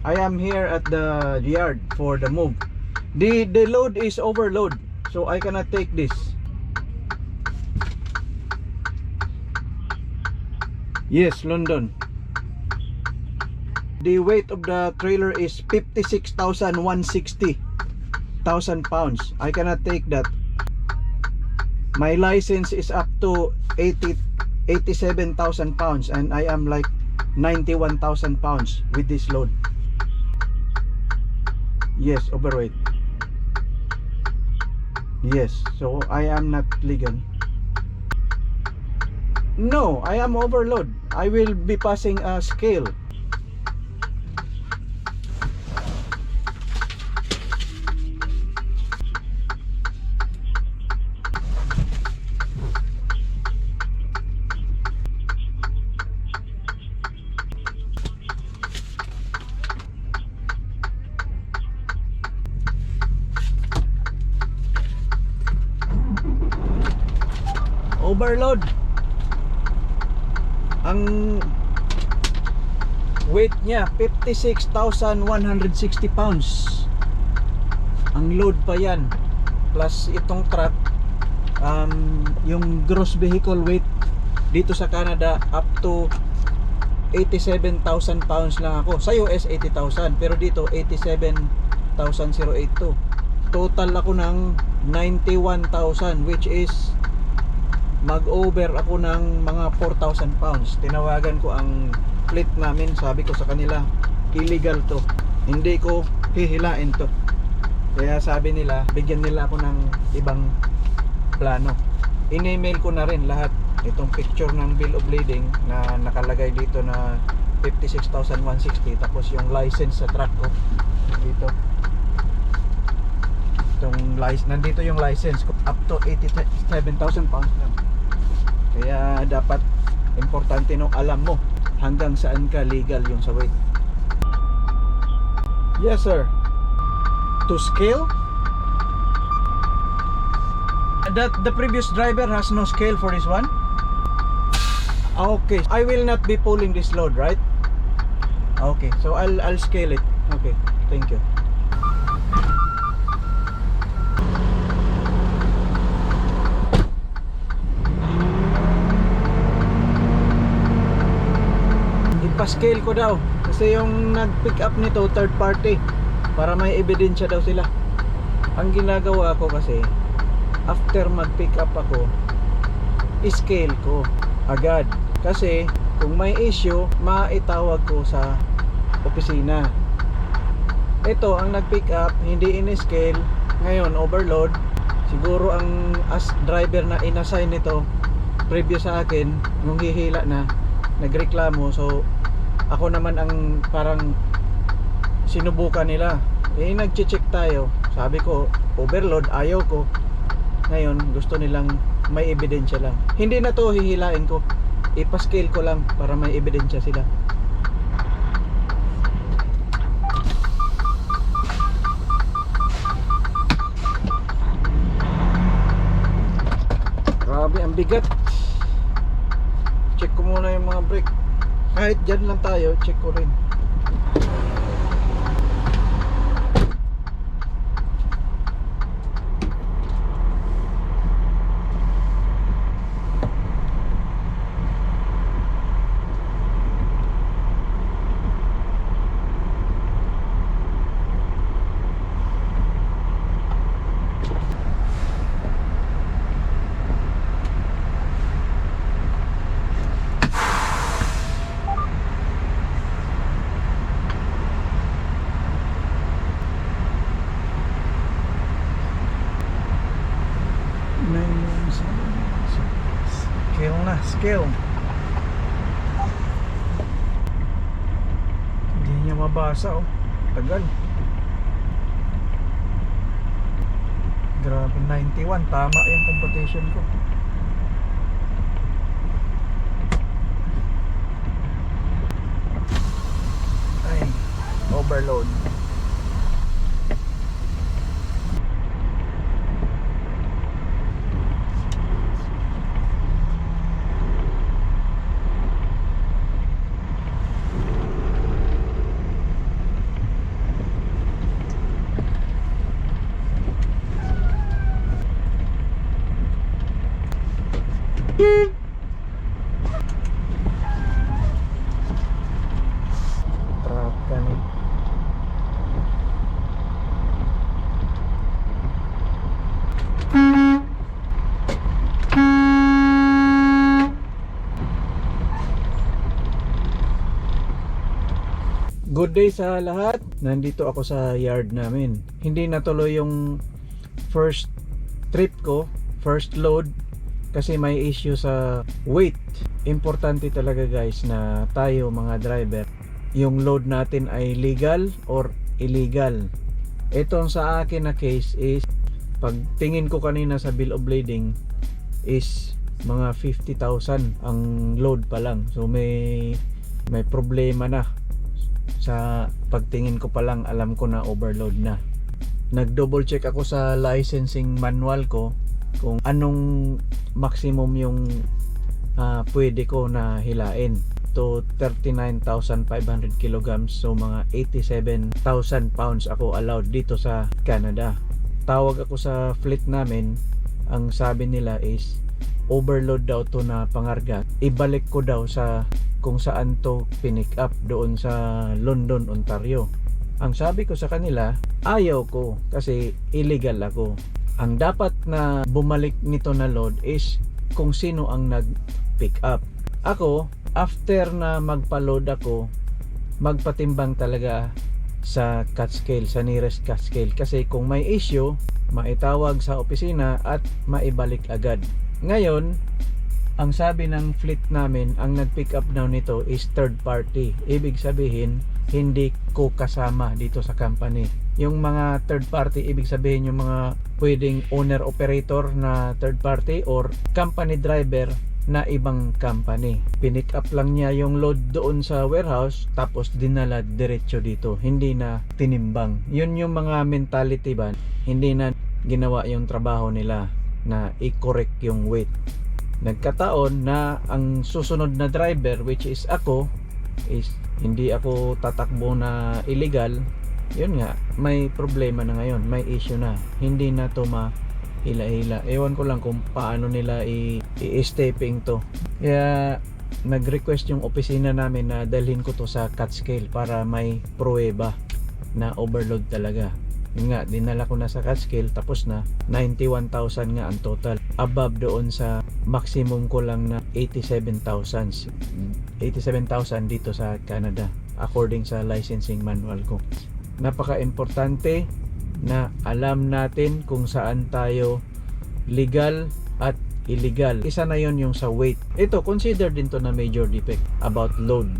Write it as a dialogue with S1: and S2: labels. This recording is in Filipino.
S1: I am here at the yard for the move. The load is overload, so I cannot take this. Yes, London. The weight of the trailer is 56,160 pounds. I cannot take that. My license is up to 87,000 pounds, and I am like 91,000 pounds with this load. Yes, overweight. Yes, so I am not legal. No, I am overload. I will be passing a scale. Overload. Ang weight niya 56,160 pounds. Ang load pa yan, plus itong truck. Yung gross vehicle weight dito sa Canada up to 87,000 pounds lang ako. Sa US 80,000, pero dito 87,082. Total ako ng 91,000, which is mag-over ako ng mga 4,000 pounds. Tinawagan ko ang fleet namin, sabi ko sa kanila, illegal to, hindi ko hihilain to. Kaya sabi nila, bigyan nila ako ng ibang plano. In-email ko na rin lahat itong picture ng bill of lading na nakalagay dito na 56,160, tapos yung license sa truck ko dito. Itong license, nandito yung license ko, up to 87,000 pounds lang. Kaya dapat importante no, alam mo hanggang saan ka legal yung sa weight. Yes sir. To scale? That the previous driver has no scale for this one? Okay, I will not be pulling this load, right? Okay, so I'll scale it. Okay, thank you. Ipa-scale ko daw kasi yung nag-pick up nito third party, para may ebidensya daw sila. Ang ginagawa ko kasi, after mag-pick up ako, i-scale ko agad kasi kung may issue, maitawag ko sa opisina. Ito ang nag-pick up, hindi in-scale, ngayon overload. Siguro ang as driver na in-assign nito previous sa akin, yung hihila na nagreklamo, so ako naman ang parang sinubukan nila. Nag-check tayo, sabi ko overload, ayaw ko. Ngayon gusto nilang may ebidensya lang. Hindi na to hihilain ko, ipa-scale ko lang para may ebidensya sila. Grabe, ang bigat. Check ko muna yung mga brake. Kahit dyan lang tayo, check ko rin. Scale. Hindi niya mabasa oh. Tagal. Grabe, 91. Tama yung computation ko. Ay, overload. Trap ka ni. Good day sa lahat. Nandito ako sa yard namin. Hindi natuloy yung first trip ko, first load, kasi may issue sa weight. Importante talaga guys na tayo mga driver, yung load natin ay legal or illegal. Itong sa akin na case is, pag tingin ko kanina sa bill of lading is mga 50,000 ang load pa lang. So may problema na. Sa pagtingin ko pa lang alam ko na overload na. Nag double check ako sa licensing manual ko kung anong maximum yung pwede ko na hilain. To 39,500 kilograms, so mga 87,000 pounds ako allowed dito sa Canada. Tawag ako sa fleet namin, ang sabi nila is overload daw to na pangarga. Ibalik ko daw sa kung saan to pinick up doon sa London, Ontario. Ang sabi ko sa kanila, ayaw ko kasi illegal ako. Ang dapat na bumalik nito na load is kung sino ang nag-pick up. Ako, after na magpa-load ako, magpatimbang talaga sa cut scale, sa nearest cut scale. Kasi kung may issue, maitawag sa opisina at maibalik agad. Ngayon, ang sabi ng fleet namin, ang nag-pick up daw nito is third party. Ibig sabihin, hindi ko kasama dito sa company. Yung mga third party, ibig sabihin yung mga pwedeng owner-operator na third party or company driver na ibang company. Pinick up lang niya yung load doon sa warehouse tapos dinala diretso dito. Hindi na tinimbang. Yun yung mga mentality ba? Hindi na ginawa yung trabaho nila na i-correct yung weight. Nagkataon na ang susunod na driver, which is ako, is hindi ako tatakbo na illegal. Yun nga, may problema na ngayon, may issue na, hindi na to mahila-hila. Ewan ko lang kung paano nila i-stepping to. Kaya nag-request yung opisina namin na dalhin ko to sa cut scale para may pruweba na overload talaga. Yun nga, dinala ko na sa cut scale, tapos na 91,000 nga ang total, above doon sa maximum ko lang na 87,000 dito sa Canada according sa licensing manual ko. Napaka-importante na alam natin kung saan tayo legal at illegal. Isa na yon yung sa weight. Ito, consider din to na major defect about load.